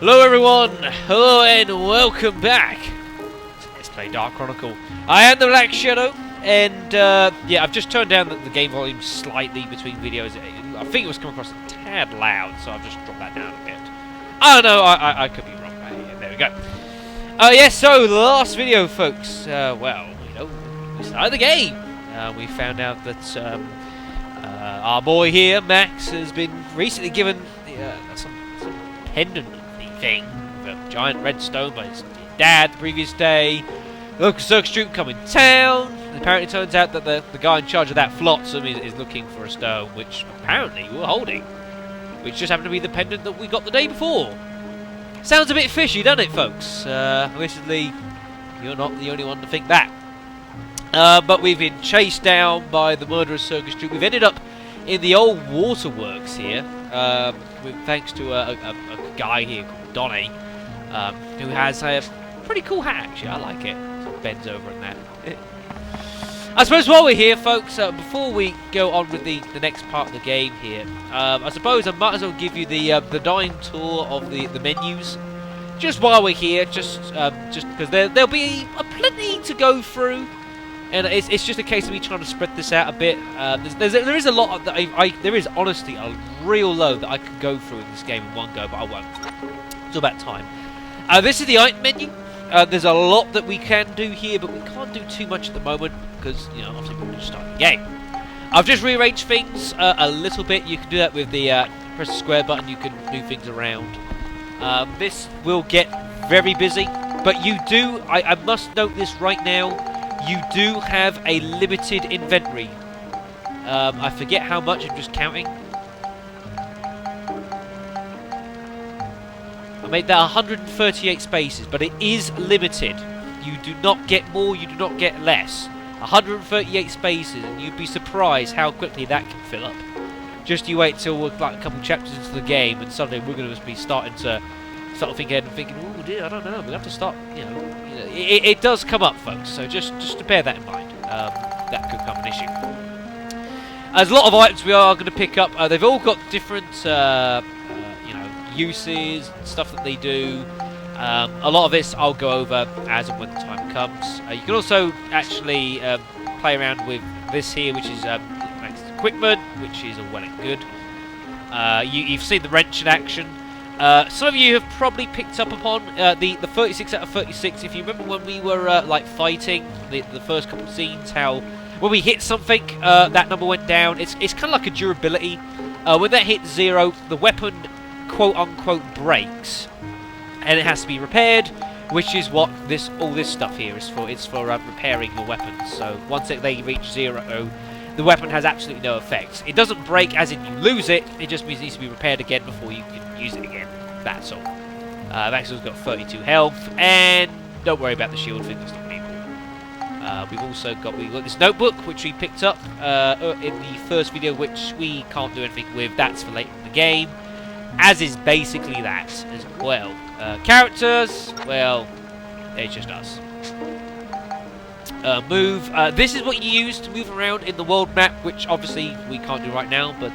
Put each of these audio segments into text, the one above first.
Hello everyone, hello and welcome back. Let's play Dark Chronicle. I am the Black Shadow, and yeah, I've just turned down the game volume slightly between videos. I think it was coming across a tad loud, so I've just dropped that down a bit. Oh no, I could be wrong. Yeah, there we go. Yeah, so the last video, folks. Well, you know, we started the game. We found out that our boy here, Max, has been recently given some pendant thing, a giant red stone by his dad the previous day. The local circus troupe come in town. And apparently, it turns out that the guy in charge of that Flotsam is looking for a stone, which apparently we're holding, which just happened to be the pendant that we got the day before. Sounds a bit fishy, doesn't it, folks? Admittedly, you're not the only one to think that. But we've been chased down by the murderous circus troupe. We've ended up in the old waterworks here, thanks to a guy here called Donnie, who has a pretty cool hat, actually. I like it. Sort of bends over and that. I suppose while we're here, folks, before we go on with the next part of the game here, I suppose I might as well give you the dying tour of the menus. Just while we're here, just because there'll be plenty to go through. And it's just a case of me trying to spread this out a bit. There is a lot that there is honestly a real load that I could go through in this game in one go, but I won't. It's all about time. This is the item menu. There's a lot that we can do here, but we can't do too much at the moment because, you know, obviously we're just starting the game. I've just rearranged things a little bit. You can do that with the press the square button. You can move things around. This will get very busy, but you do. I must note this right now. You do have a limited inventory. I forget how much, I'm just counting. I made that 138 spaces, but it is limited. You do not get more, you do not get less. 138 spaces, and you'd be surprised how quickly that can fill up. Just you wait till we're like a couple chapters into the game, and suddenly we're going to be starting thinking, oh dear, I don't know, we'll have to start, you know. It does come up, folks, so just to bear that in mind. That could become an issue. There's a lot of items we are going to pick up. They've all got different, you know, uses and stuff that they do. A lot of this I'll go over as and when the time comes. You can also actually play around with this here, which is Max's equipment, which is all well and good. You've seen the wrench in action. Some of you have probably picked up upon the 36 out of 36. If you remember when we were like fighting the first couple of scenes, how when we hit something, that number went down. It's kind of like a durability. When that hits 0, the weapon quote unquote breaks, and it has to be repaired, which is what all this stuff here is for. It's for repairing your weapons. So once they reach 0, the weapon has absolutely no effect. It doesn't break as in you lose it. It just means it needs to be repaired again before you can use it again. That's all. Maxwell's got 32 health, and don't worry about the shield thing. That's not people. We've also got this notebook which we picked up in the first video, which we can't do anything with. That's for later in the game, as is basically that as well. Characters, well, it's just us. Move. This is what you use to move around in the world map, which obviously we can't do right now, but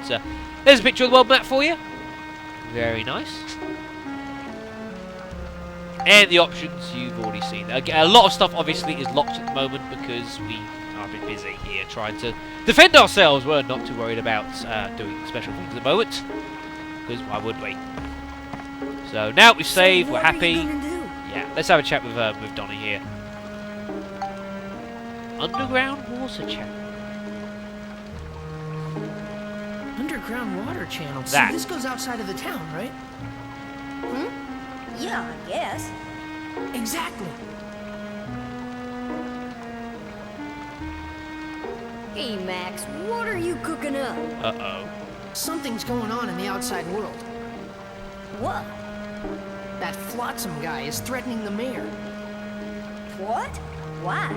there's a picture of the world map for you. Very nice. And the options you've already seen. Again, a lot of stuff obviously is locked at the moment because we are a bit busy here trying to defend ourselves. We're not too worried about doing special things at the moment, because why would we? So now we've saved, we're happy. Yeah, let's have a chat with Donnie here. Underground water channel. Underground water channel. That. So this goes outside of the town, right? Yeah, I guess. Exactly. Hey, Max, what are you cooking up? Uh-oh. Something's going on in the outside world. What? That Flotsam guy is threatening the mayor. What? Why?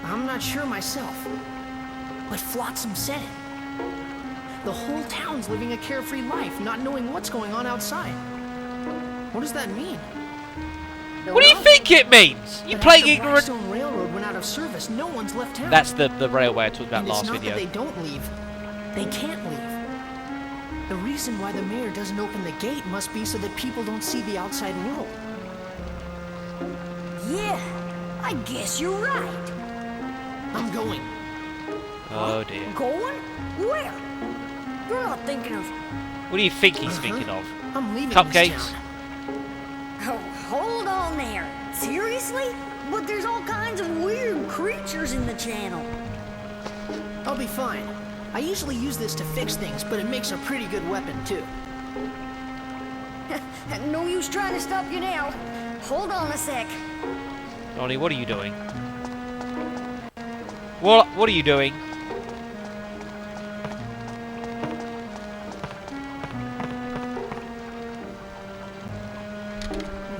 I'm not sure myself, but Flotsam said it. The whole town's living a carefree life, not knowing what's going on outside. What does that mean? What do you think it means? You playing ignorant? The Blackstone Railroad went out of service. No one's left town. That's the railway I talked about and last it's not video. that they don't leave. They can't leave. The reason why the mayor doesn't open the gate must be so that people don't see the outside world. Yeah, I guess you're right. I'm going. Oh dear. Going? Where? You're not thinking of... What do you think he's thinking of? I'm leaving Cupcakes? this town. Oh, hold on there. Seriously? But there's all kinds of weird creatures in the channel. I'll be fine. I usually use this to fix things, but it makes a pretty good weapon, too. No use trying to stop you now. Hold on a sec. Donnie, what are you doing? What are you doing?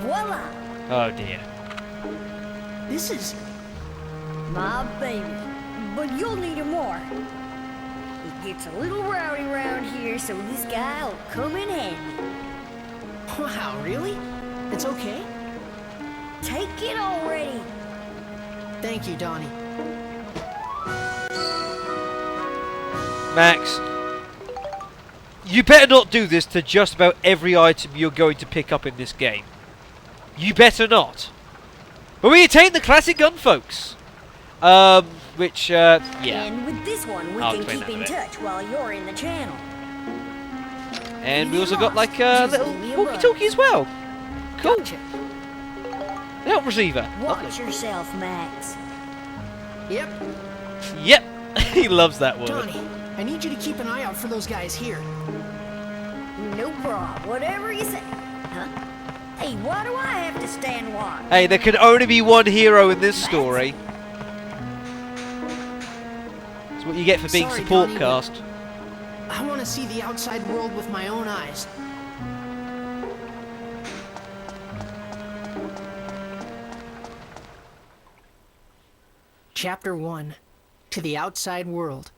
Voila! Oh dear. This is... My baby. But you'll need it more. It gets a little rowdy around here, so this guy'll come in handy. Wow, really? It's okay? Take it already. Thank you, Donnie. Max, you better not do this to just about every item you're going to pick up in this game. You better not. But we attain the classic gun, folks. Which, yeah. And with this one, we I'll can explain keep that in in a bit. touch while you're in the channel. And we You also got lost. like a Just little leave me a walkie-talkie as well. Cool. Gotcha. Help receiver. Watch Lovely. yourself, Max. Yep. Yep. He loves that word. Donnie, I need you to keep an eye out for those guys here. No problem. Whatever you say. Huh? Hey, why do I have to stand watch? Hey, there can only be one hero in this story. That's what you get for being Sorry, support Donnie, cast. I want to see the outside world with my own eyes. Chapter 1. To the outside world.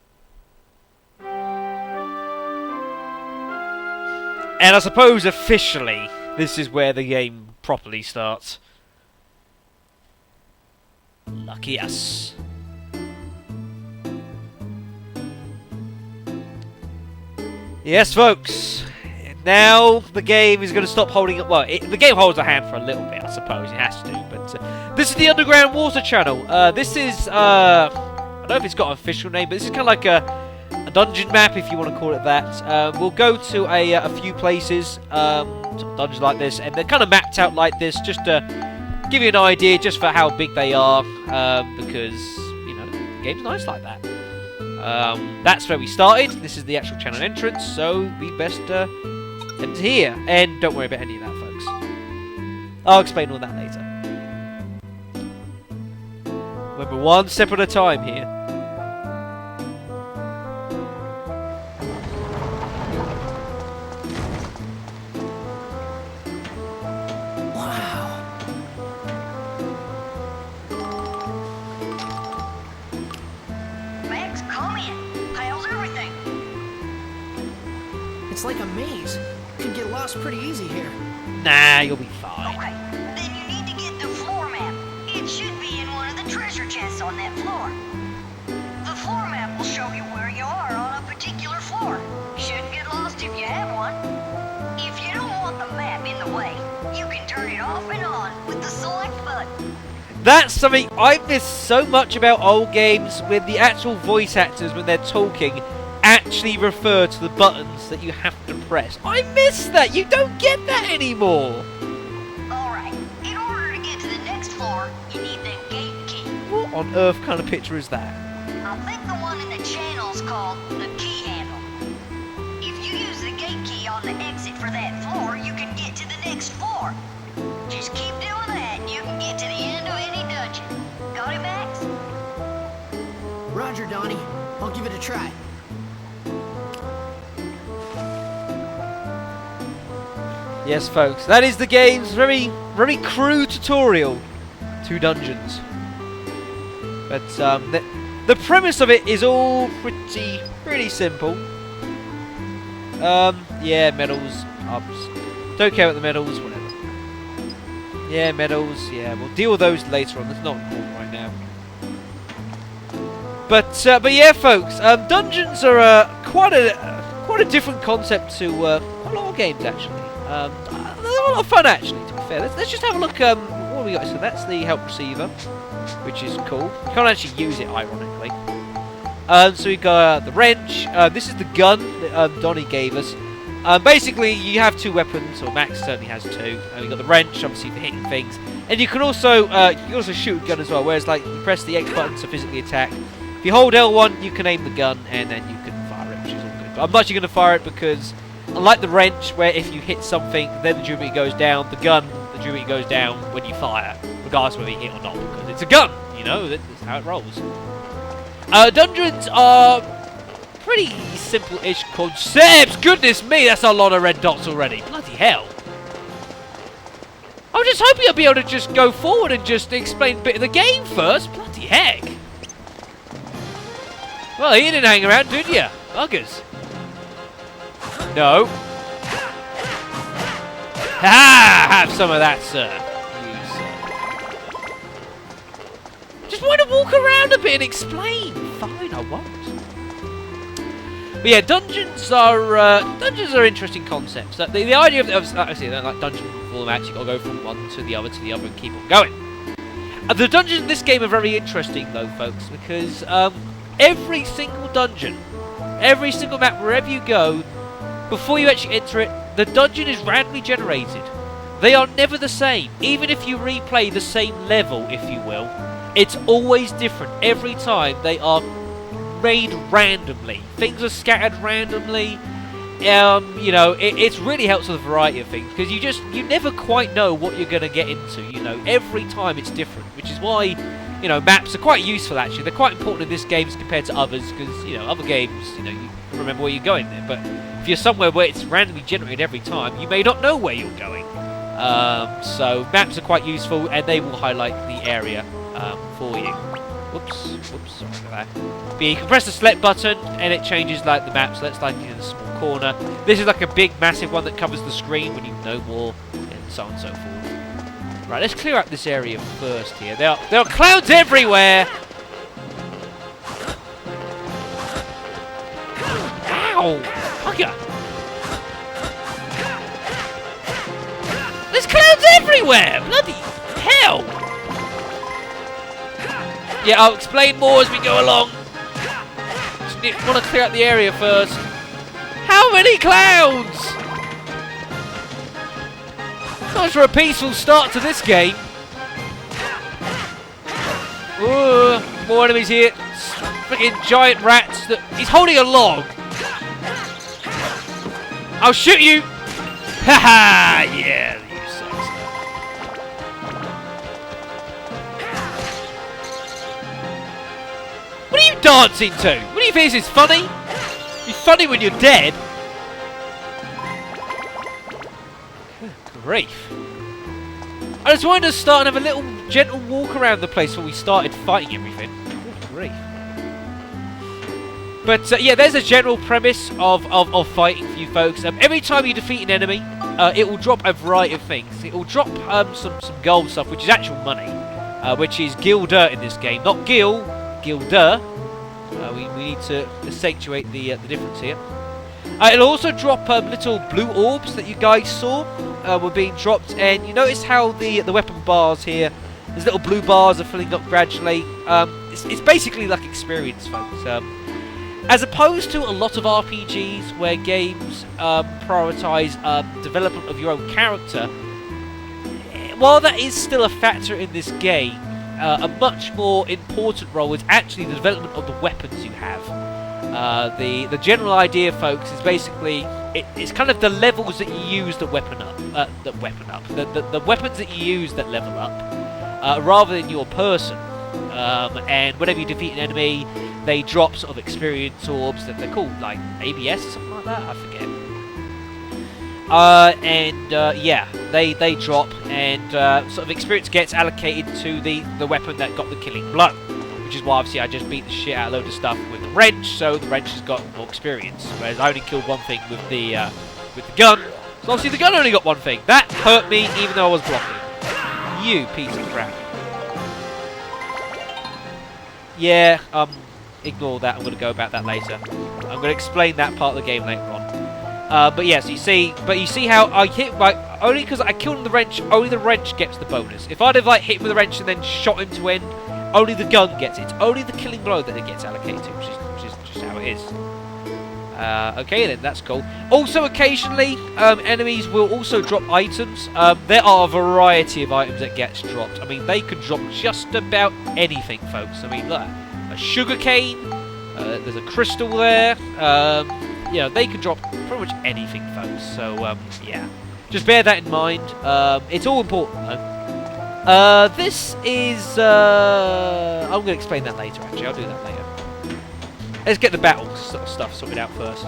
And I suppose officially, this is where the game properly starts. Lucky us. Yes, folks. Now the game is going to stop holding up. Well, the game holds a hand for a little bit, I suppose. It has to. But this is the Underground Water channel. This is I don't know if it's got an official name, but this is kind of like a dungeon map, if you want to call it that. We'll go to a few places, dungeons like this, and they're kind of mapped out like this, just to give you an idea, just for how big they are, because you know the game's nice like that. That's where we started. This is the actual channel entrance, so we best end here. And don't worry about any of that, folks. I'll explain all that later. Remember, one step at a time here. Wow. Max, come in. How's everything? It's like a maze. Could get lost pretty easy here. Nah, you'll be fine. Okay, then you need to get the floor map. It should be in one of the treasure chests on that floor. The floor map will show you where you are on a particular floor. Shouldn't get lost if you have one. If you don't want the map in the way, you can turn it off and on with the select button. That's something I miss so much about old games, when the actual voice actors, when they're talking, actually refer to the buttons that you have to press. I miss that. You don't get that anymore. Alright, in order to get to the next floor, you need the gate key. What on earth kind of picture is that? I think the one in the channel's called the key handle. If you use the gate key on the exit for that floor, you can get to the next floor. Just keep doing that and you can get to the end of any dungeon. Got it, Max? Roger, Donnie. I'll give it a try. Yes, folks, that is the game's very, very crude tutorial to dungeons. But the premise of it is all pretty simple. Yeah, medals, ups. Don't care about the medals, whatever. Yeah, medals. Yeah, we'll deal with those later on. That's not important right now. But yeah, folks, dungeons are quite a of a different concept to a lot of games, actually. They're a lot of fun, actually, to be fair. Let's just have a look. What have we got? So that's the help receiver, which is cool. You can't actually use it, ironically. So we got the wrench. This is the gun that Donnie gave us. Basically, you have two weapons, or Max certainly has two. And we got the wrench, obviously, for hitting things. And you can also shoot a gun as well, whereas like you press the X button to physically attack. If you hold L1, you can aim the gun, and then you can fire it, which is all good. But I'm not actually going to fire it because, unlike the wrench, where if you hit something, then the durability goes down, the gun, the durability goes down when you fire, regardless of whether you hit or not, because it's a gun, you know, that's how it rolls. Dungeons are pretty simple-ish concepts. Goodness me, that's a lot of red dots already. Bloody hell. I was just hoping I'd be able to just go forward and just explain a bit of the game first. Bloody heck. Well, you didn't hang around, did you? Buggers. No. Ha! Have some of that, sir. You, sir. Just want to walk around a bit and explain. Fine, I won't. But yeah, dungeons are interesting concepts. The idea of obviously like dungeon formats, you got to go from one to the other and keep on going. The dungeons in this game are very interesting though, folks, because every single dungeon, every single map, wherever you go, before you actually enter it, the dungeon is randomly generated. They are never the same. Even if you replay the same level, if you will, it's always different. Every time they are made randomly. Things are scattered randomly. You know, it really helps with a variety of things, because you never quite know what you're going to get into, you know. Every time it's different, which is why, you know, maps are quite useful, actually. They're quite important in this game as compared to others, because, you know, other games, you know, you remember where you're going there, but if you're somewhere where it's randomly generated every time, you may not know where you're going. So maps are quite useful, and they will highlight the area for you. Whoops, sorry about that. But you can press the select button, and it changes like the map, so that's like in a small corner. This is like a big, massive one that covers the screen when you know more, and so on and so forth. Right, let's clear up this area first here. There are clouds everywhere! Ow! Bugger! There's clouds everywhere! Bloody hell! Yeah, I'll explain more as we go along. Just want to clear out the area first. How many clouds? Nice for a peaceful start to this game. Ooh, more enemies here. Freaking giant rats. He's holding a log. I'll shoot you. Haha, yeah, you suck. What are you dancing to? What do you think, this is funny? It's funny when you're dead. Good grief. I just wanted to start and have a little gentle walk around the place before we started fighting everything. Good grief. But yeah, there's a general premise of fighting for you folks. Every time you defeat an enemy, it will drop a variety of things. It will drop some gold stuff, which is actual money, which is gilder in this game, not gil, gilder. We need to accentuate the difference here. It'll also drop little blue orbs that you guys saw were being dropped, and you notice how the weapon bars here, these little blue bars are filling up gradually. It's basically like experience, folks. As opposed to a lot of RPGs where games prioritise development of your own character, while that is still a factor in this game, a much more important role is actually the development of the weapons you have. The general idea, folks, is basically it's kind of the levels that you use that weapon up, the weapons that you use that level up, rather than your person. And whenever you defeat an enemy, they drop sort of experience orbs that they're called like ABS or something like that. I forget. Yeah, they drop, and sort of experience gets allocated to the weapon that got the killing blow, which is why obviously I just beat the shit out of a load of stuff with the wrench, so the wrench has got more experience, whereas I only killed one thing with the gun. So obviously the gun only got one thing. That hurt me even though I was blocking. You piece of crap. Yeah, ignore that. I'm going to go about that later. I'm going to explain that part of the game later on. But yes, you see how I hit only because I killed him with the wrench. Only the wrench gets the bonus. If I'd have like hit him with the wrench and then shot him to end, only the gun gets it. It's only the killing blow that it gets allocated, which is just how it is. Okay then, that's cool. Also, occasionally, enemies will also drop items. There are a variety of items that gets dropped. I mean, they could drop just about anything, folks. I mean, look, a sugar cane. There's a crystal there. You know, they could drop pretty much anything, folks. So, yeah. Just bear that in mind. It's all important, though. This is... I'm going to explain that later, actually. I'll do that later. Let's get the battle sort of stuff sorted out first.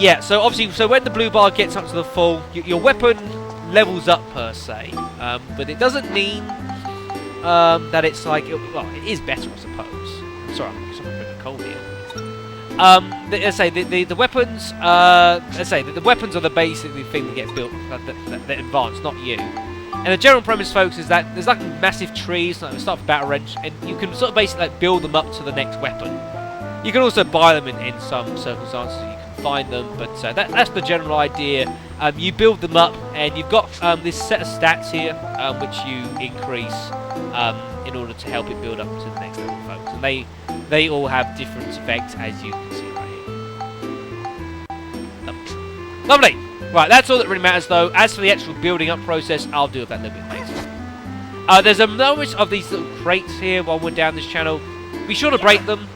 Yeah, so obviously, so when the blue bar gets up to the full, your weapon levels up, per se. But it doesn't mean that it's like... Well, it is better, I suppose. I'm sorry, I'm a bit cold here. Let's say the weapons. Let's say the weapons are the basic thing that get built that advance, not you. And the general premise, folks, is that there's like massive trees, like the start of a battle wrench, and you can sort of basically like build them up to the next weapon. You can also buy them in some circumstances. You can find them, but that's the general idea. You build them up, and you've got this set of stats here, which you increase in order to help it build up to the next level, folks. And they all have different effects, as you can see right here. Lovely. Right, that's all that really matters, though. As for the actual building up process, I'll do that a little bit later. There's a number of these little crates here while we're down this channel. Be sure to break them,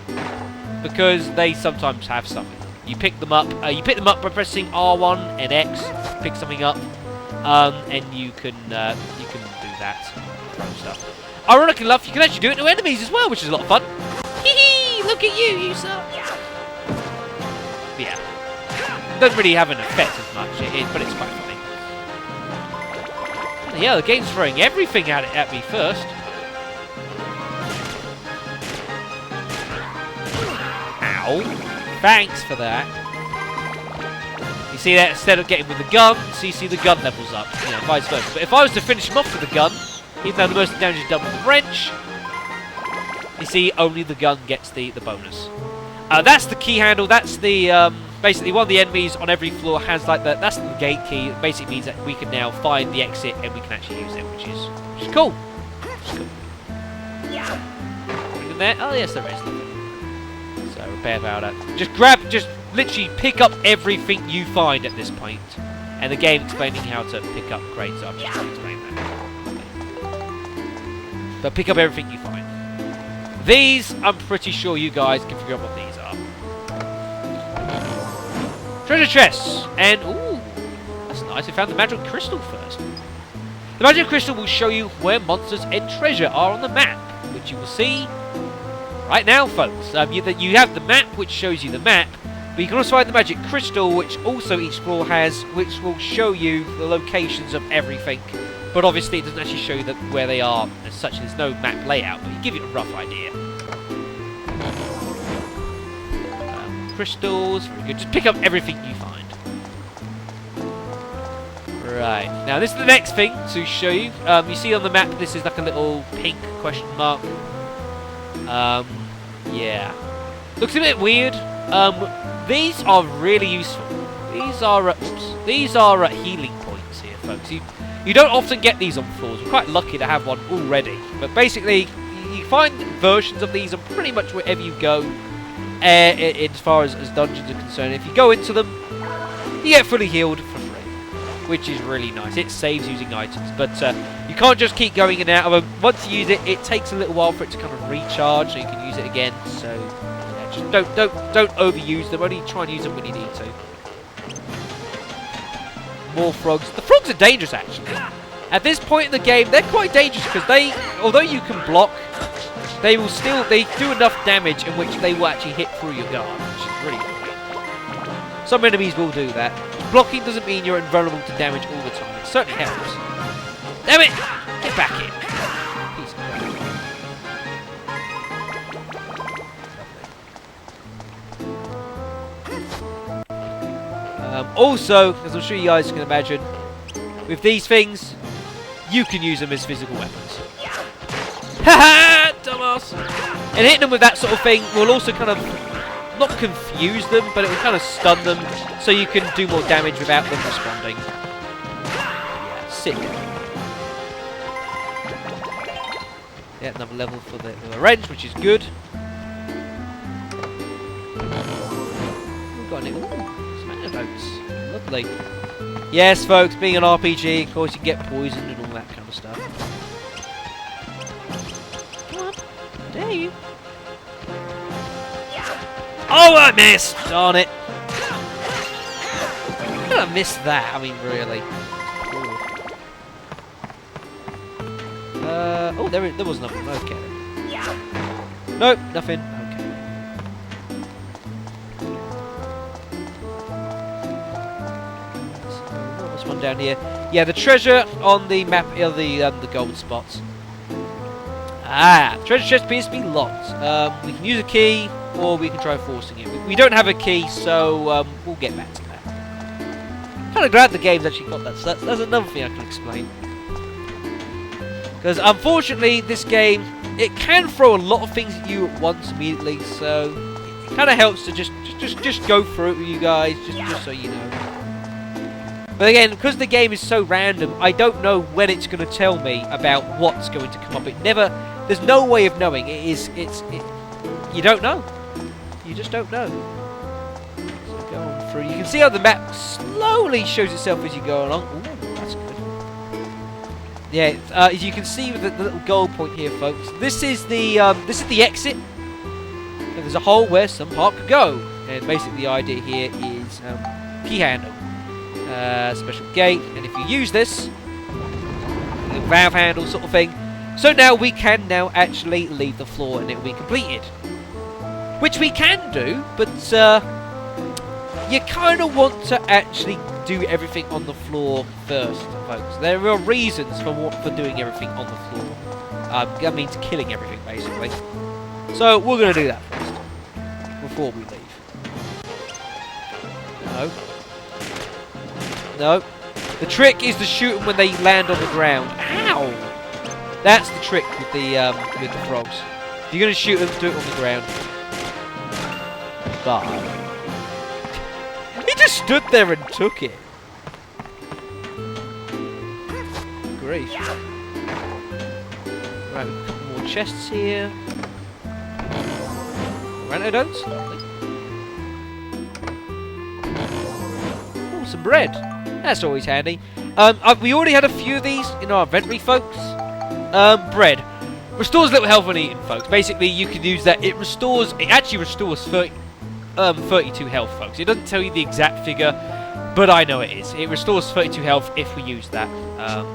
because they sometimes have something. You pick them up. You pick them up by pressing R1 and X. Pick something up, and you can do that. Throw stuff. Ironically enough, you can actually do it to enemies as well, which is a lot of fun. Hee hee! Look at you suck! Yeah. Doesn't really have an effect as much, but it's quite funny. Yeah, the game's throwing everything at me first. Ow. Thanks for that. You see that instead of getting with the gun, so you see the gun levels up. You know, vice versa. But if I was to finish him off with the gun, even though the most damage is done with the wrench, you see only the gun gets the bonus. That's the key handle. That's the basically one of the enemies on every floor has like that's the gate key. It basically means that we can now find the exit and we can actually use it, which is cool. Anything there? Oh yes, there is. So repair powder. Just literally pick up everything you find at this point, and the game explaining how to pick up crates. So I'm just going to explain that. But pick up everything you find. These, I'm pretty sure you guys can figure out what these are. Treasure chests! And, ooh, that's nice. I found the magic crystal first. The magic crystal will show you where monsters and treasure are on the map, which you will see right now, folks. You have the map, which shows you the map, but you can also find the magic crystal, which also each floor has, which will show you the locations of everything. But obviously it doesn't actually show you where they are as such. There's no map layout, but you give you a rough idea. Crystals, very good. Just pick up everything you find. Right, now this is the next thing to show you. You see on the map, this is like a little pink question mark. Yeah. Looks a bit weird. These are really useful. These are healing points here, folks. You don't often get these on floors. We're quite lucky to have one already. But basically, you find versions of these on pretty much wherever you go, as far as dungeons are concerned. If you go into them, you get fully healed for free, which is really nice. It saves using items, but you can't just keep going in and out of them. Once you use it, it takes a little while for it to kind of recharge, so you can use it again. So yeah, just don't overuse them. Only try and use them when you need to. More frogs. The frogs are dangerous, actually. At this point in the game, they're quite dangerous because although you can block, they do enough damage in which they will actually hit through your guard, which is really annoying. Some enemies will do that. Blocking doesn't mean you're invulnerable to damage all the time. It certainly helps. Damn it! Get back in. Piece of crap. Also, as I'm sure you guys can imagine, with these things, you can use them as physical weapons. Haha, dumbass! And hitting them with that sort of thing will also kind of not confuse them, but it will kind of stun them, so you can do more damage without them responding. Yeah, sick. Yeah, another level for the wrench, which is good. We've got some antidotes. Lovely. Yes, folks, being an RPG, of course, you get poisoned and all that kind of stuff. Come on, dare you? Oh, I missed! Darn it! How did I miss that? I mean, really. Oh, there was nothing. Okay. Nope, nothing. Okay. So, what's one down here? Yeah, the treasure on the map are the gold spots. Ah, the treasure chest appears to be locked. We can use a key, or we can try forcing it. We don't have a key, so we'll get back to that. Kind of glad the game's actually got that. So that's another thing I can explain. Because unfortunately, this game, it can throw a lot of things at you at once immediately, so it kind of helps to just go through it with you guys, just so you know. But again, because the game is so random, I don't know when it's going to tell me about what's going to come up. There's no way of knowing. You don't know. You just don't know. So go on through. You can see how the map slowly shows itself as you go along. Ooh, that's good. Yeah, as you can see with the little goal point here, folks, this is the exit. And there's a hole where some part could go, and basically the idea here is key handle, special gate, and if you use this, the valve handle sort of thing, so now we can actually leave the floor and it will be completed, which we can do, but you kind of want to actually do everything on the floor first, folks. There are reasons for doing everything on the floor. That means killing everything, basically. So we're going to do that first, before we leave. No. No. The trick is to shoot them when they land on the ground. Ow! That's the trick with the frogs. If you're going to shoot them, do it on the ground. Bye. He just stood there and took it. Grief. Right, a couple more chests here. Antidotes. Oh, some bread. That's always handy. We already had a few of these in our inventory, folks. Bread. Restores little health when eaten, folks. Basically, you can use that. It actually restores 32 health, folks. It doesn't tell you the exact figure, but I know it is. It restores 32 health if we use that.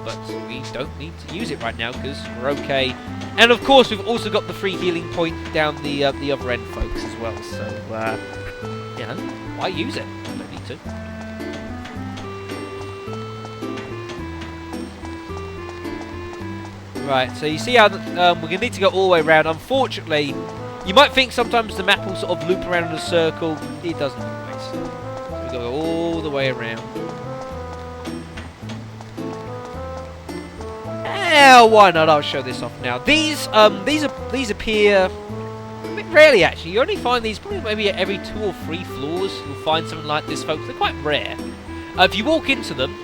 But we don't need to use it right now because we're okay. And of course, we've also got the free healing point down the other end, folks, as well. So, you know, why use it? Don't need to. Right, so you see how we're going to need to go all the way around. Unfortunately, you might think sometimes the map will sort of loop around in a circle. It doesn't always. So we've got to go all the way around. Why not? I'll show this off now. These appear a bit rarely, actually. You only find these probably maybe every 2 or 3 floors. You'll find something like this, folks. They're quite rare. If you walk into them,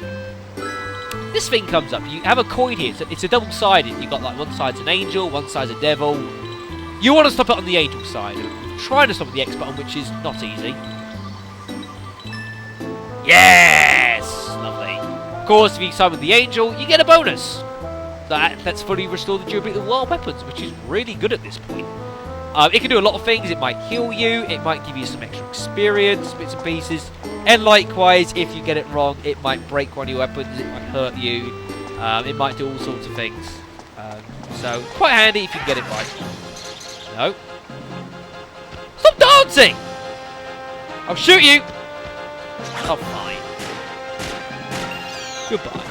this thing comes up. You have a coin here. It's a double-sided. You've got like one side's an angel, one side's a devil. You want to stop it on the angel side. I'm trying to stop with the X button, which is not easy. Yes! Lovely. Of course, if you start with the angel, you get a bonus. That's fully restore the durability of wild weapons, which is really good at this point. It can do a lot of things. It might heal you. It might give you some extra experience, bits and pieces. And likewise, if you get it wrong, it might break one of your weapons. It might hurt you. It might do all sorts of things. So, quite handy if you can get it right. No. Stop dancing! I'll shoot you! Oh, fine. Goodbye.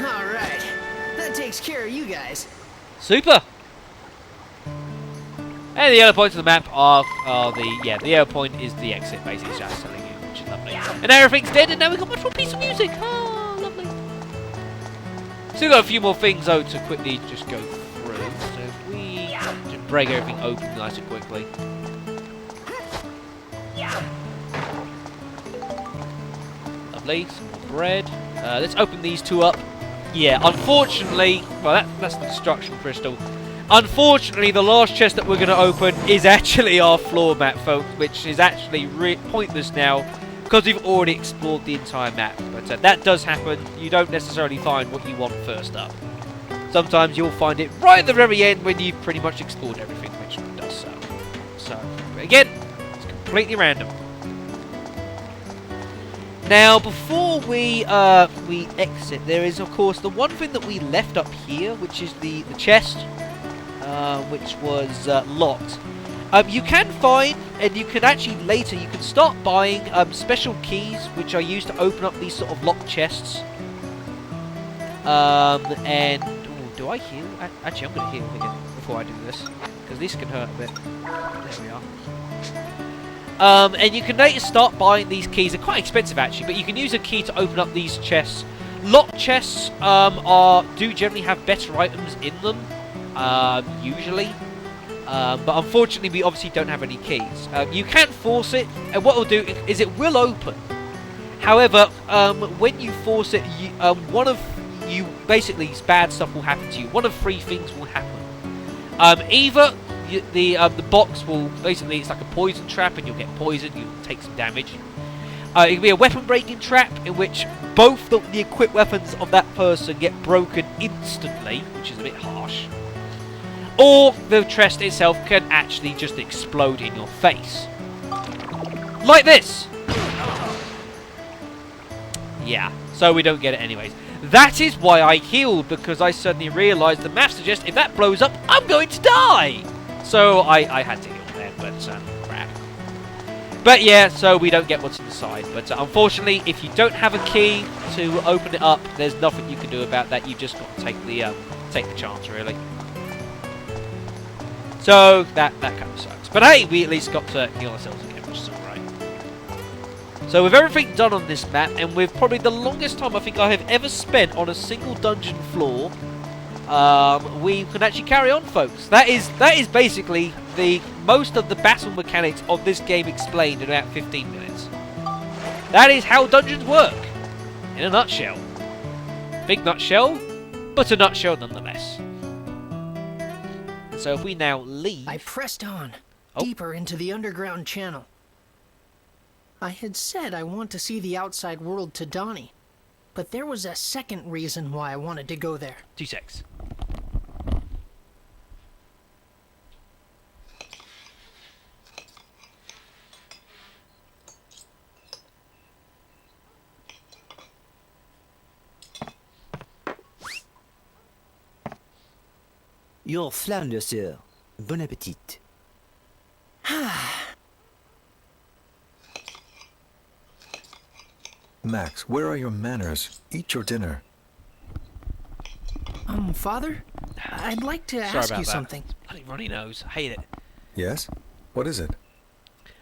Alright. That takes care of you guys. Super! And the yellow points on the map are the yellow point is the exit, basically, it's just telling you, which is lovely. And now everything's dead, and now we've got much more piece of music! Oh, lovely. So Still got a few more things though to quickly just go through. So if we just break everything open nice and quickly. Lovely, some more bread. Let's open these two up. Yeah, unfortunately, well that's the destruction crystal. Unfortunately, the last chest that we're going to open is actually our floor map, folks, which is actually pointless now because we've already explored the entire map. But that does happen. You don't necessarily find what you want first up. Sometimes you'll find it right at the very end when you've pretty much explored everything, which does so. So, again, it's completely random. Now, before we exit, there is, of course, the one thing that we left up here, which is the chest. Which was locked. You can find, and you can actually later, you can start buying special keys which are used to open up these sort of locked chests. And ooh, do I heal? Actually, I'm going to heal again before I do this because this can hurt a bit. There we are. And you can later start buying these keys. They're quite expensive actually, but you can use a key to open up these chests. Locked chests do generally have better items in them. Usually, but unfortunately we obviously don't have any keys. You can force it, and what it'll do is it will open. However, when you force it, basically bad stuff will happen to you. One of three things will happen. Either the box will basically, it's like a poison trap, and you'll get poisoned, you'll take some damage. It can be a weapon breaking trap in which both the equipped weapons of that person get broken instantly, which is a bit harsh. Or the chest itself can actually just explode in your face. Like this! Yeah, so we don't get it anyways. That is why I healed, because I suddenly realised the map suggests if that blows up, I'm going to die! So I had to heal there, but crap. But yeah, so we don't get what's inside. But unfortunately, if you don't have a key to open it up, there's nothing you can do about that. You've just got to take the chance, really. So that kind of sucks. But hey, we at least got to heal ourselves again, which is alright. So with everything done on this map, and with probably the longest time I think I have ever spent on a single dungeon floor, we can actually carry on, folks. That is basically the most of the battle mechanics of this game explained in about 15 minutes. That is how dungeons work, in a nutshell. Big nutshell, but a nutshell nonetheless. So if we now leave... I pressed on, deeper into the underground channel. I had said I want to see the outside world to Donnie, but there was a second reason why I wanted to go there. 2 secs. Your flounder, sir. Bon appetit. Max, where are your manners? Eat your dinner. Father? I'd like to ask you something. Bloody runny nose. I hate it. Yes? What is it?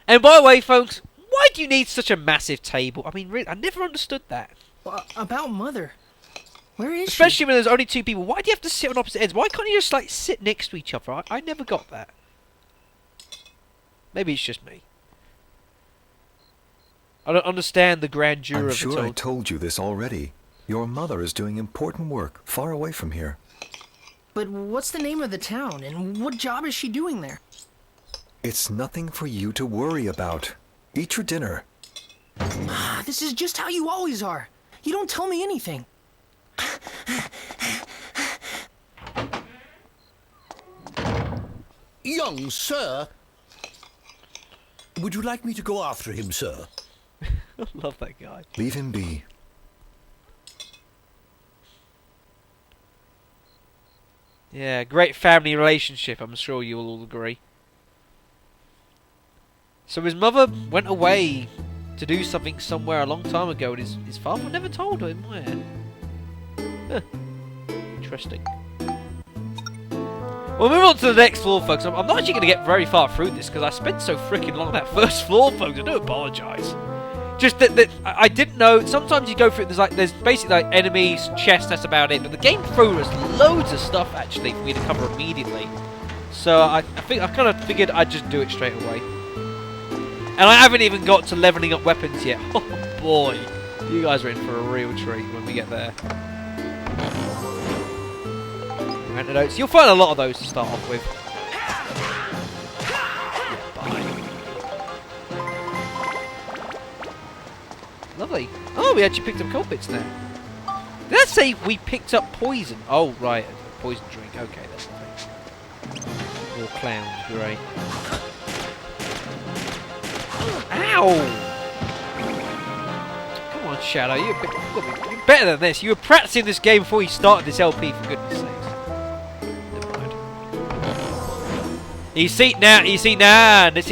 And by the way, folks, why do you need such a massive table? I mean, really, I never understood that. About Mother. Where is she? Especially when there's only 2 people. Why do you have to sit on opposite ends? Why can't you just, like, sit next to each other? I never got that. Maybe it's just me. I don't understand the grandeur of it. I'm sure I told you this already. Your mother is doing important work, far away from here. But what's the name of the town, and what job is she doing there? It's nothing for you to worry about. Eat your dinner. This is just how you always are. You don't tell me anything. Young sir, would you like me to go after him, sir? I love that guy. Leave him be. Yeah, great family relationship, I'm sure you will all agree. So his mother went away to do something somewhere a long time ago, and his father never told him where. Huh. Interesting. We'll move on to the next floor, folks. I'm not actually going to get very far through this, because I spent so freaking long on that first floor, folks. I do apologise. Just that I didn't know. Sometimes you go through it, there's basically like enemies, chests, that's about it. But the game threw us loads of stuff actually for me to cover immediately. So I think I kind of figured I'd just do it straight away. And I haven't even got to leveling up weapons yet. Oh boy, you guys are in for a real treat when we get there. Antidotes. You'll find a lot of those to start off with. Lovely. Oh, we actually picked up cold bits now. Did that say we picked up poison? Oh, right. Poison drink. Okay, that's the thing. More clowns. Great. Ow! Come on, Shadow. You're better than this. You were practicing this game before you started this LP, for goodness sakes. Never mind. You see,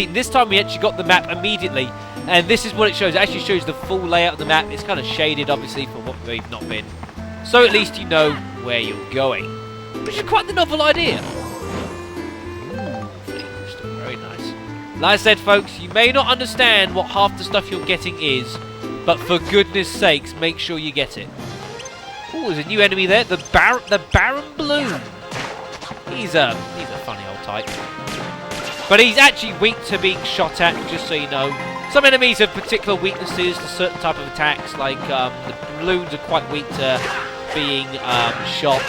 this time we actually got the map immediately. And this is what it shows. It actually shows the full layout of the map. It's kind of shaded, obviously, for what we've not been. So at least you know where you're going. Which is quite the novel idea. Ooh, very nice. Like I said, folks, you may not understand what half the stuff you're getting is, but for goodness sakes, make sure you get it. Ooh, there's a new enemy there. The Baron Bloom. He's a funny old type. But he's actually weak to being shot at, just so you know. Some enemies have particular weaknesses to certain type of attacks, like the balloons are quite weak to being shot.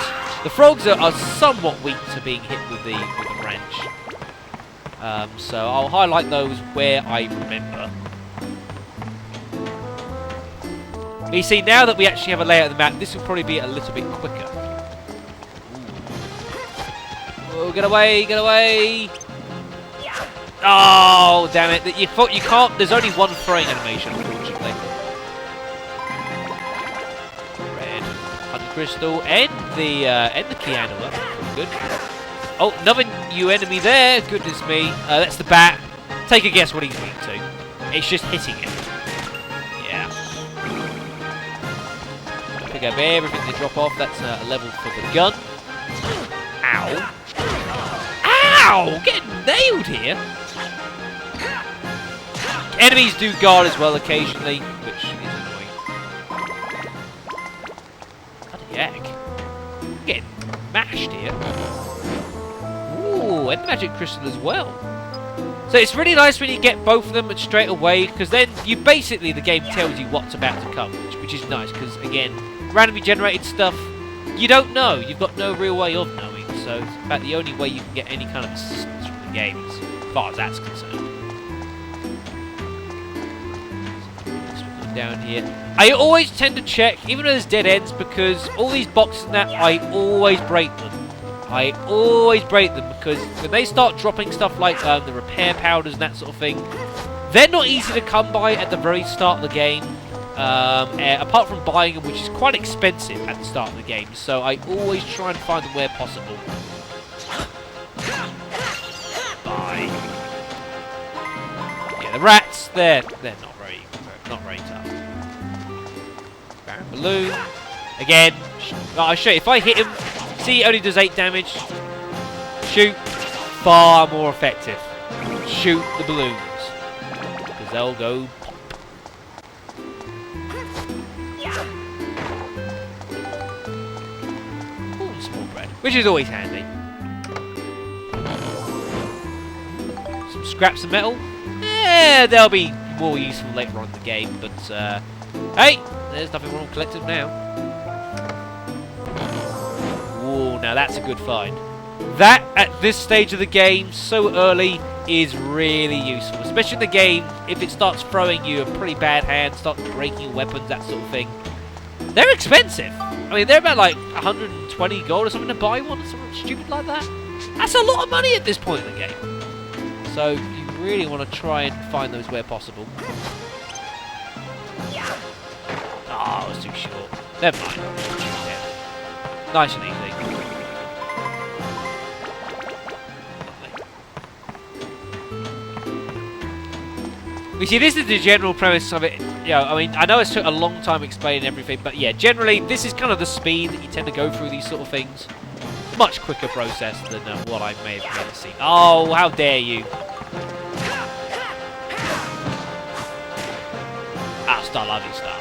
The frogs are somewhat weak to being hit with the wrench. So I'll highlight those where I remember. You see, now that we actually have a layout of the map, this will probably be a little bit quicker. Oh, get away, get away! Oh, damn it. You can't... There's only one throwing animation, unfortunately. Red. 100 crystal. And the key handle. That's pretty good. Oh, another new enemy there. Goodness me. That's the bat. Take a guess what he's weak to. It's just hitting him. Yeah. Pick up everything they drop off. That's a level for the gun. Ow. Ow! Getting nailed here. Enemies do guard as well occasionally, which is annoying. Bloody heck. I'm getting mashed here. Ooh, and the magic crystal as well. So it's really nice when you get both of them straight away, because then the game tells you what's about to come, which is nice, because again, randomly generated stuff, you don't know. You've got no real way of knowing, so it's about the only way you can get any kind of assistance from the game, as far as that's concerned. Down here. I always tend to check, even though there's dead ends, because all these boxes and that, I always break them. I always break them, because when they start dropping stuff like the repair powders and that sort of thing, they're not easy to come by at the very start of the game, apart from buying them, which is quite expensive at the start of the game, so I always try and find them where possible. Bye. Yeah, the rats, they're not very tough. Baron Balloon. Again, I'll show you. If I hit him, see, it only does 8 damage. Shoot. Far more effective. Shoot the balloons. Because they'll go pop. Ooh, small bread. Which is always handy. Some scraps of metal. Yeah, they'll be more useful later on in the game, but hey, there's nothing wrong with collecting now. Ooh, now that's a good find. That, at this stage of the game, so early, is really useful, especially in the game, if it starts throwing you a pretty bad hand, starts breaking your weapons, that sort of thing. They're expensive. I mean, they're about like 120 gold or something to buy one, or something stupid like that. That's a lot of money at this point in the game. So, really want to try and find those where possible. Oh, it was too short. Never mind. Yeah. Nice and easy. You see, this is the general premise of it. You know, I mean, I know it took a long time explaining everything, but yeah, generally, this is kind of the speed that you tend to go through these sort of things. Much quicker process than what I may have never seen. Oh, how dare you! star, lovely star.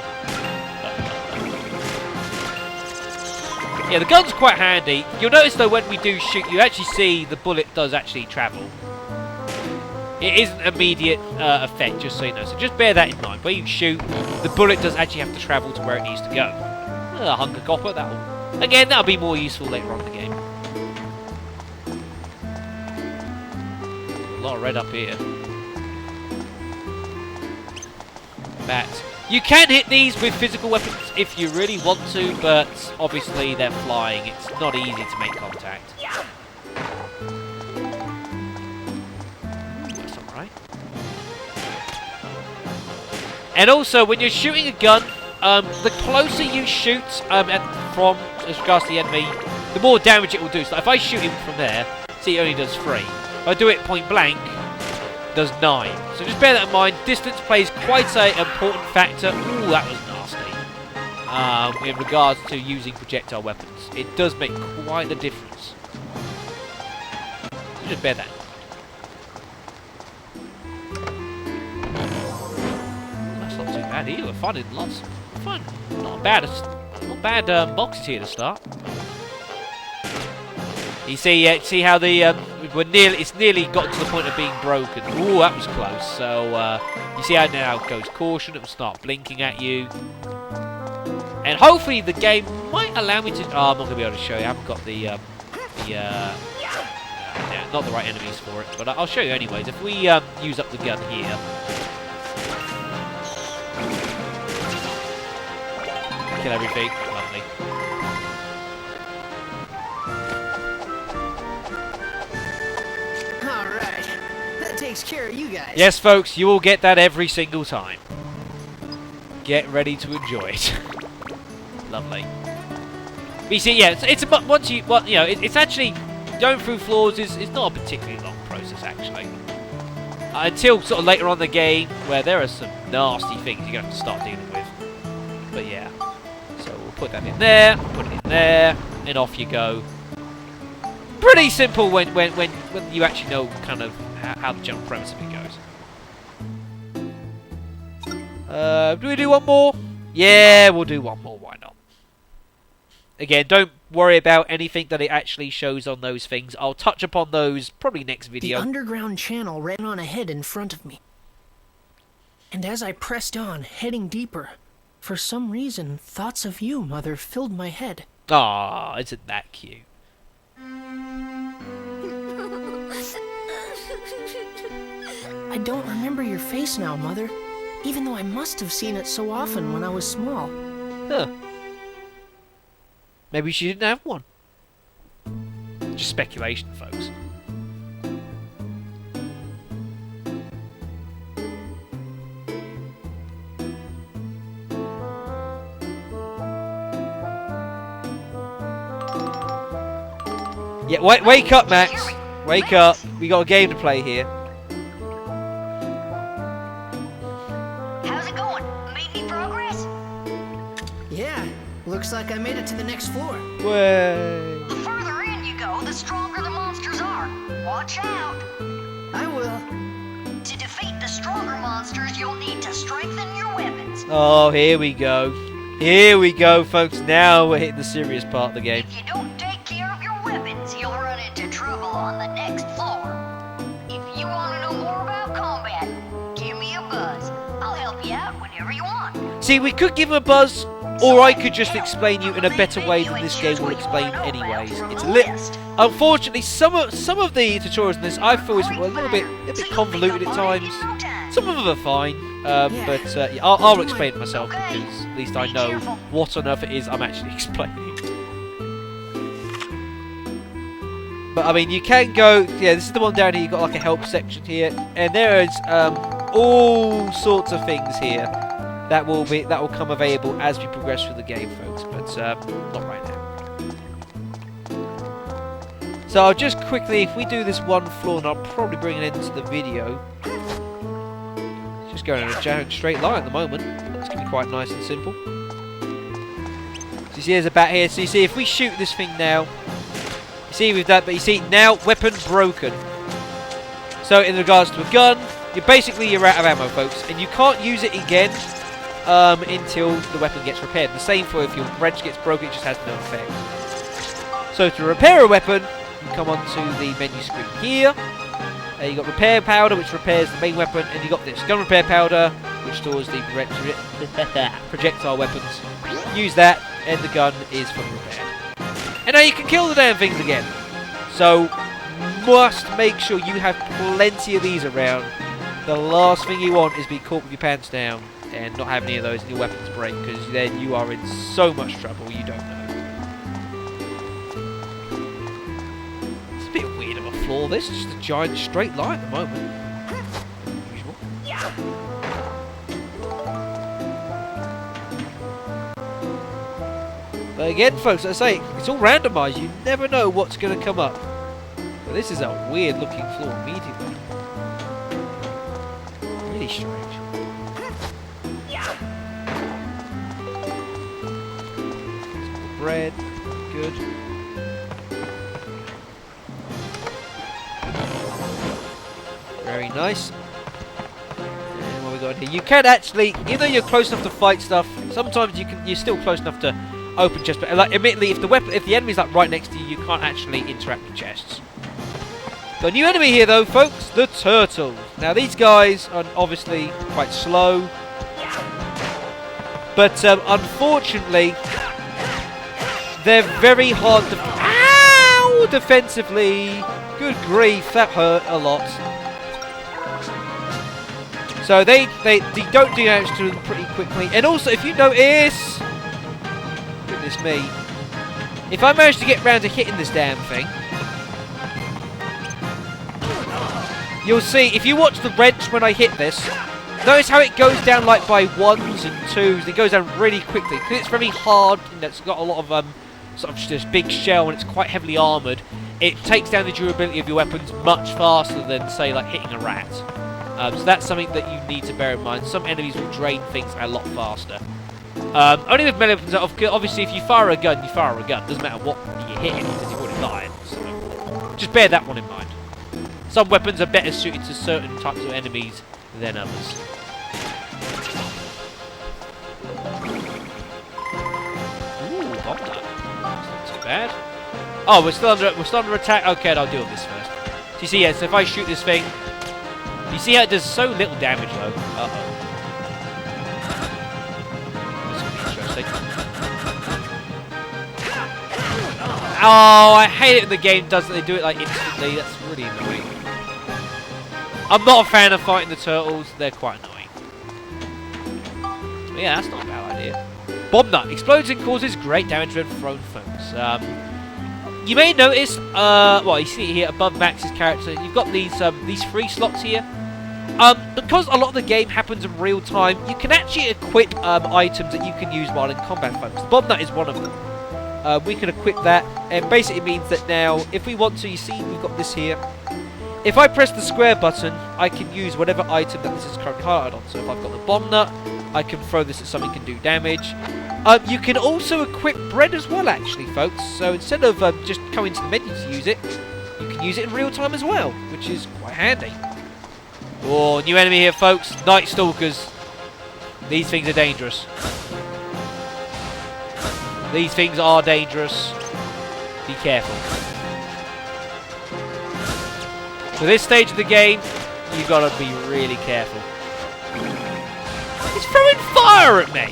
Yeah, the gun's quite handy. You'll notice though when we do shoot, you actually see the bullet does actually travel. It isn't immediate effect, just so you know. So just bear that in mind. Where you shoot, the bullet does actually have to travel to where it needs to go. Hunger copper, that'll be more useful later on in the game. A lot of red up here. Bat. You can hit these with physical weapons if you really want to, but obviously they're flying. It's not easy to make contact. That's alright. And also, when you're shooting a gun, the closer you shoot from as regards to the enemy, the more damage it will do. So if I shoot him from there, see, it only does 3. If I do it point blank, it does 9. So just bear that in mind. Distance plays quite an important factor. Ooh, that was nasty. In regards to using projectile weapons, it does make quite a difference. So just bear that in mind. That's not too bad either. We're finding lots of fun. Not bad boxes here to start. You see how the it's nearly got to the point of being broken. Ooh, that was close. So you see how now it goes caution. It will start blinking at you, and hopefully the game might allow me to. Oh, I'm not going to be able to show you. I haven't got the not the right enemies for it, but I'll show you anyways. If we use up the gun here, kill everything. Lovely. Takes care of you guys. Yes, folks, you will get that every single time. Get ready to enjoy it. Lovely. But you see, yeah, it's once you, well, you know, it's actually going through floors is not a particularly long process actually. Until sort of later on in the game, where there are some nasty things you're going to have to start dealing with. But yeah, so we'll put that in there, put it in there, and off you go. Pretty simple when you actually know kind of how the general premise of it goes. Do we do one more? Yeah, we'll do one more. Why not? Again, don't worry about anything that it actually shows on those things. I'll touch upon those probably next video. The underground channel ran on ahead in front of me. And as I pressed on, heading deeper, for some reason, thoughts of you, Mother, filled my head. Ah, isn't that cute? I don't remember your face now, Mother, even though I must have seen it so often when I was small. Huh. Maybe she didn't have one. Just speculation, folks. Yeah, wake up, Max. Wake up. We got a game to play here. How's it going? Made any progress? Yeah, looks like I made it to the next floor. Way. The further in you go, the stronger the monsters are. Watch out. I will. To defeat the stronger monsters, you'll need to strengthen your weapons. Oh, here we go. Here we go, folks. Now we're hitting the serious part of the game. If you don't take care of your weapons, you'll run into trouble on the next floor. If you want to know more about combat, give me a buzz. I'll help you out whenever you want. See, we could give him a buzz, or I could just explain you in a better way than this game will explain anyways. It's a little... Unfortunately, some of the tutorials in this I feel is a little bit convoluted at times. Some of them are fine, but yeah, I'll explain it myself because at least I know what on earth it is I'm actually explaining. But I mean, you can go. Yeah, this is the one down here. You've got like a help section here, and there is all sorts of things here that will come available as we progress through the game, folks. But not right now. So I'll just quickly, if we do this one floor, and I'll probably bring it into the video. It's just going in a straight line at the moment. It's going to be quite nice and simple. So you see there's a bat here. So you see if we shoot this thing now, you see with that, but you see now weapon broken. So in regards to a gun, you're out of ammo, folks, and you can't use it again until the weapon gets repaired. The same for if your wrench gets broken, it just has no effect. So to repair a weapon, you come onto the menu screen here. You got repair powder, which repairs the main weapon, and you got this gun repair powder, which stores the projectile weapons. Use that, and the gun is fully repaired. And now you can kill the damn things again. So must make sure you have plenty of these around. The last thing you want is be caught with your pants down and not have any of those and your weapons break, because then you are in so much trouble you don't know. It's a bit weird of a floor, this. It's just a giant straight line at the moment. Unusual. But again, folks, as I say, it's all randomised. You never know what's going to come up. But this is a weird looking floor immediately. Really strange. Some bread. Good. Very nice. And what we got here? You can actually, even though you're close enough to fight stuff, sometimes you're still close enough to open chests. But like, admittedly, if the enemy's like right next to you, you can't actually interact with chests. Got a new enemy here though, folks, the turtle. Now these guys are obviously quite slow, but unfortunately, they're very hard to. Ow! Defensively. Good grief, that hurt a lot. So they don't do damage to them pretty quickly. And also, if you notice, goodness me, if I manage to get round to hitting this damn thing, you'll see, if you watch the wrench when I hit this, notice how it goes down like by 1s and 2s. It goes down really quickly because it's very hard and it's got a lot of sort of just big shell and it's quite heavily armoured. It takes down the durability of your weapons much faster than, say, like hitting a rat. So that's something that you need to bear in mind. Some enemies will drain things a lot faster. Only with melee weapons, obviously if you fire a gun, you fire a gun. Doesn't matter what you hit because you've already fired. So just bear that one in mind. Some weapons are better suited to certain types of enemies than others. Ooh, bomb that. That's not too bad. Oh, we're still under attack. Okay, I'll deal with this first. So you see, yeah. So if I shoot this thing, you see how it does so little damage though. Uh oh. This could be interesting. Oh, I hate it when the game does that. They do it like instantly. That's really annoying. I'm not a fan of fighting the turtles. They're quite annoying. But yeah, that's not a bad idea. Bomb nut explodes and causes great damage when thrown foes. You may notice, well, you see it here above Max's character. You've got these 3 slots here. Because a lot of the game happens in real time, you can actually equip items that you can use while in combat, folks. The bomb nut is one of them. We can equip that, and basically means that now, if we want to, you see, we've got this here. If I press the square button, I can use whatever item that this is currently highlighted on. So if I've got the bomb nut, I can throw this at something that can do damage. You can also equip bread as well, actually, folks. So instead of just coming to the menu to use it, you can use it in real time as well, which is quite handy. Oh, new enemy here, folks. Night Stalkers. These things are dangerous. These things are dangerous. Be careful. For this stage of the game, you've got to be really careful. He's throwing fire at me!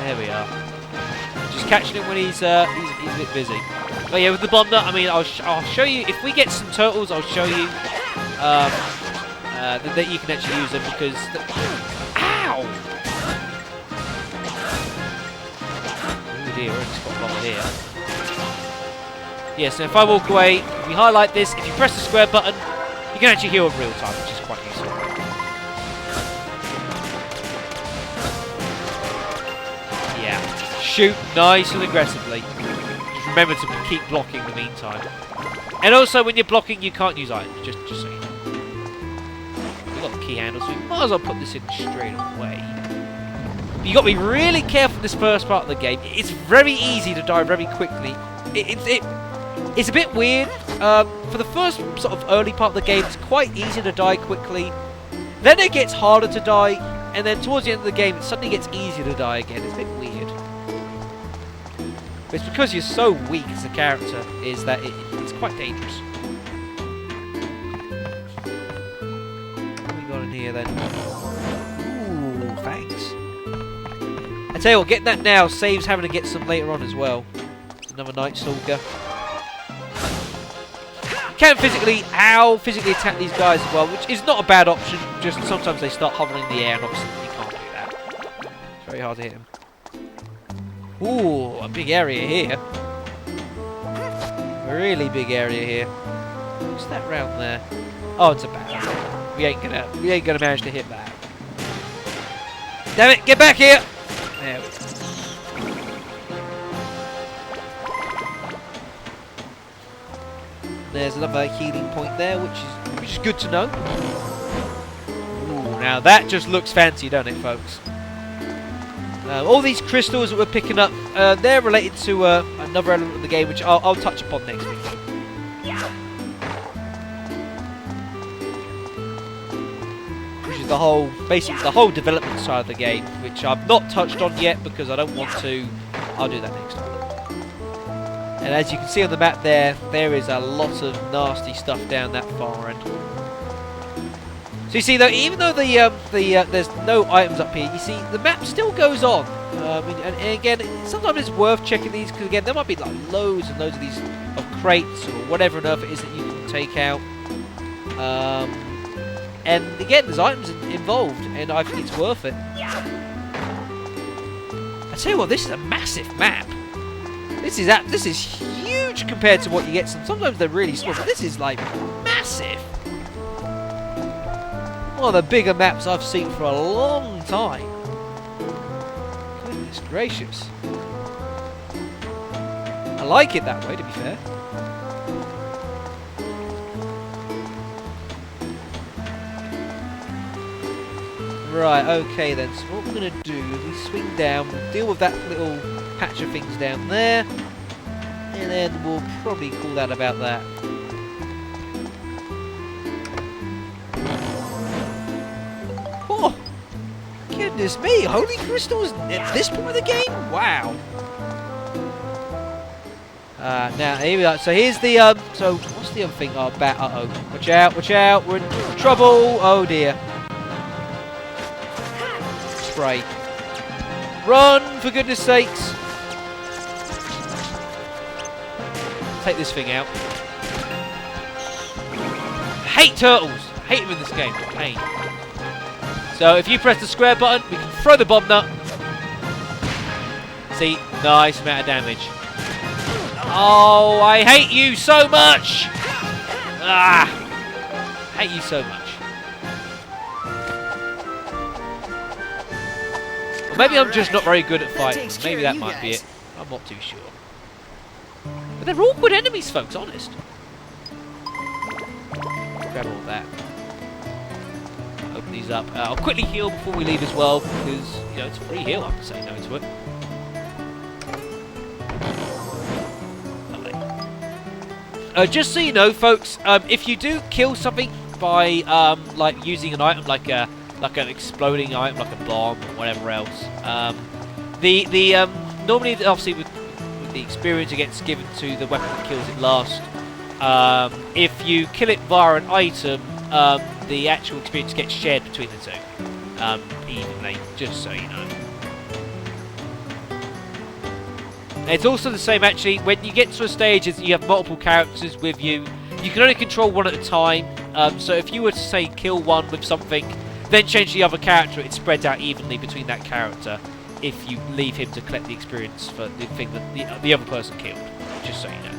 There we are. Just catching him when he's a bit busy. But yeah, with the bomb nut, I mean, I'll show you. If we get some turtles, I'll show you that you can actually use them because. Ow! Oh dear, we've just got a lot here. Yeah, so if I walk away, if you highlight this, if you press the square button, you can actually heal in real time, which is quite useful. Yeah, shoot nice and aggressively. Just remember to keep blocking in the meantime. And also, when you're blocking, you can't use items, just so you know. We've got the key handle, so we might as well put this in straight away. But you've got to be really careful in this first part of the game. It's very easy to die very quickly. It's a bit weird for the first sort of early part of the game, it's quite easy to die quickly. Then it gets harder to die, and then towards the end of the game, it suddenly gets easier to die again. It's a bit weird. But it's because you're so weak as a character, is that it's quite dangerous. What have we got in here then? Ooh, thanks. I tell you what, getting that now saves having to get some later on as well. Another Night Stalker. You can physically attack these guys as well, which is not a bad option. Just sometimes they start hovering in the air, and obviously you can't do that. It's very hard to hit them. Ooh, a big area here. A really big area here. What's that round there? Oh, it's a bat. We ain't gonna manage to hit that. Damn it! Get back here! There we go. There's another healing point there, which is good to know. Ooh, now that just looks fancy, doesn't it, folks? All these crystals that we're picking up, they're related to another element of the game, which I'll touch upon next week. Which is basically the whole development side of the game, which I've not touched on yet because I don't want to. I'll do that next time. And as you can see on the map there is a lot of nasty stuff down that far end. So you see, though, even though there's no items up here, you see the map still goes on. And again, sometimes it's worth checking these because again there might be like loads and loads of these of crates or whatever on earth it is that you can take out. And again, there's items involved, and I think it's worth it. I tell you what, this is a massive map. This is huge compared to what you get. Sometimes they're really small, but this is like massive. One of the bigger maps I've seen for a long time. Goodness gracious. I like it that way, to be fair. Right, okay then. So what we're going to do is we swing down, we'll deal with that little patch of things down there. And then we'll probably call that about that. Oh! Goodness me! Holy crystals at this point of the game? Wow! Now, here we are. So here's the, so what's the other thing? Oh, bat, uh-oh. Watch out, watch out! We're in trouble! Oh dear. Spray. Run, for goodness sakes! Take this thing out. I hate turtles! I hate them in this game. Pain. So if you press the square button, we can throw the bomb nut. See, nice amount of damage. Oh, I hate you so much! Ah! I hate you so much. Or maybe I'm just not very good at fighting. Maybe that might be it. I'm not too sure. But they're awkward enemies, folks, honest. Grab all that. Open these up. I'll quickly heal before we leave as well, because, you know, it's a free heal, I have to say no to it. Lovely. Just so you know, folks, if you do kill something by, like, using an item like an exploding item, like a bomb or whatever else, normally, obviously, with the experience it gets given to the weapon that kills it last. If you kill it via an item, the actual experience gets shared between the two evenly, just so you know. It's also the same actually when you get to a stage as you have multiple characters with you. You can only control one at a time. So if you were to say kill one with something, then change the other character, it spreads out evenly between that character. If you leave him to collect the experience for the thing that the other person killed, just so you know.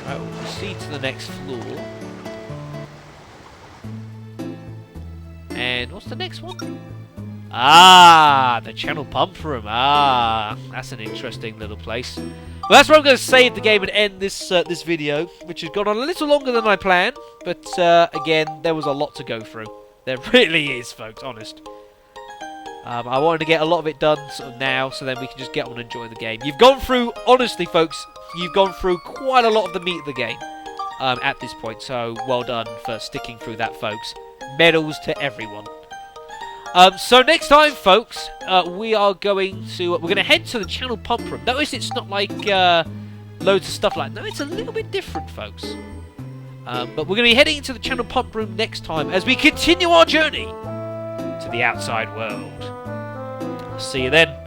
Right, we'll proceed to the next floor. And what's the next one? Ah, the channel pump room. Ah, that's an interesting little place. Well, that's where I'm going to save the game and end this this video, which has gone on a little longer than I planned. But again, there was a lot to go through. There really is, folks, honest. I wanted to get a lot of it done sort of now, so then we can just get on and enjoy the game. You've gone through, honestly, folks, you've gone through quite a lot of the meat of the game at this point. So well done for sticking through that, folks. Medals to everyone. So next time, folks, we are going to head to the channel pump room. Notice it's not like loads of stuff like that. No, it's a little bit different, folks. But we're going to be heading into the channel pump room next time as we continue our journey to the outside world. I'll see you then.